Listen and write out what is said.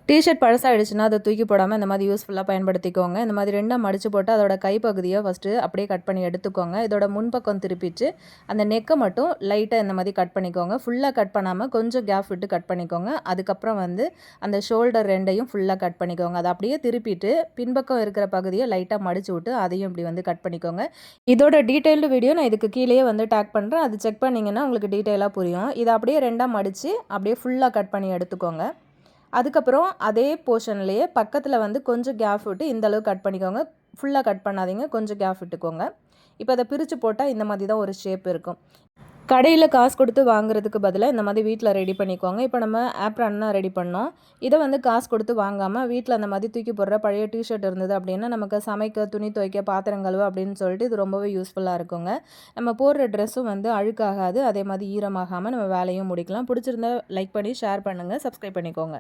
T-shirt பழசாயிடுச்சுன்னா அதை தூக்கி போடாமல் இந்த மாதிரி யூஸ்ஃபுல்லாக பயன்படுத்திக்கோங்க. இந்த மாதிரி 2ஆக மடித்து போட்டு அதோட கைப்பகுதியை ஃபஸ்ட்டு அப்படியே கட் பண்ணி எடுத்துக்கோங்க. இதோட முன்பக்கம் திருப்பிட்டு அந்த நெக்கை மட்டும் லைட்டாக இந்த மாதிரி கட் பண்ணிக்கோங்க. ஃபுல்லாக கட் பண்ணாமல் கொஞ்சம் கேப் விட்டு கட் பண்ணிக்கோங்க. அதுக்கப்புறம் வந்து அந்த ஷோல்டர் 2ஐயும் ஃபுல்லாக கட் பண்ணிக்கோங்க. அதை அப்படியே திருப்பிட்டு பின்பக்கம் இருக்கிற பகுதியை லைட்டாக மடித்து விட்டு அதையும் இப்படி வந்து கட் பண்ணிக்கோங்க. இதோட டீட்டெயில்டு வீடியோ நான் இதுக்கு கீழே வந்து டேக் பண்ணுறேன். அது செக் பண்ணிங்கன்னா உங்களுக்கு டீட்டெயிலாக புரியும். இதை அப்படியே 2ஆக மடித்து அப்படியே ஃபுல்லாக கட் பண்ணி எடுத்துக்கோங்க. அதுக்கப்புறம் அதே போர்ஷன்லேயே பக்கத்தில் வந்து கொஞ்சம் கேப் விட்டு இந்தளவு கட் பண்ணிக்கோங்க. ஃபுல்லாக கட் பண்ணாதீங்க, கொஞ்சம் கேப் விட்டுக்கோங்க. இப்போ அதை பிரித்து போட்டால் இந்த மாதிரி தான் ஒரு ஷேப் இருக்கும். கடையில் காசு கொடுத்து வாங்குறதுக்கு பதிலாக இந்த மாதிரி வீட்டில் ரெடி பண்ணிக்கோங்க. இப்போ நம்ம ஆப்ரான் தான் ரெடி பண்ணோம். இதை வந்து காசு கொடுத்து வாங்காமல் வீட்டில் அந்த மாதிரி தூக்கி போடுற பழைய டிஷர்ட் இருந்தது அப்படின்னா நமக்கு சமைக்க, துணி துவைக்க, பாத்திரம் கழுவ அப்படின்னு சொல்லிட்டு இது ரொம்பவே யூஸ்ஃபுல்லாக இருக்குங்க. நம்ம போடுற ட்ரெஸ்ஸும் வந்து அழுக்காகாது, அதே மாதிரி ஈரமாகாமல் நம்ம வேலையும் முடிக்கலாம். பிடிச்சிருந்தா லைக் பண்ணி ஷேர் பண்ணுங்கள், சப்ஸ்கிரைப் பண்ணிக்கோங்க.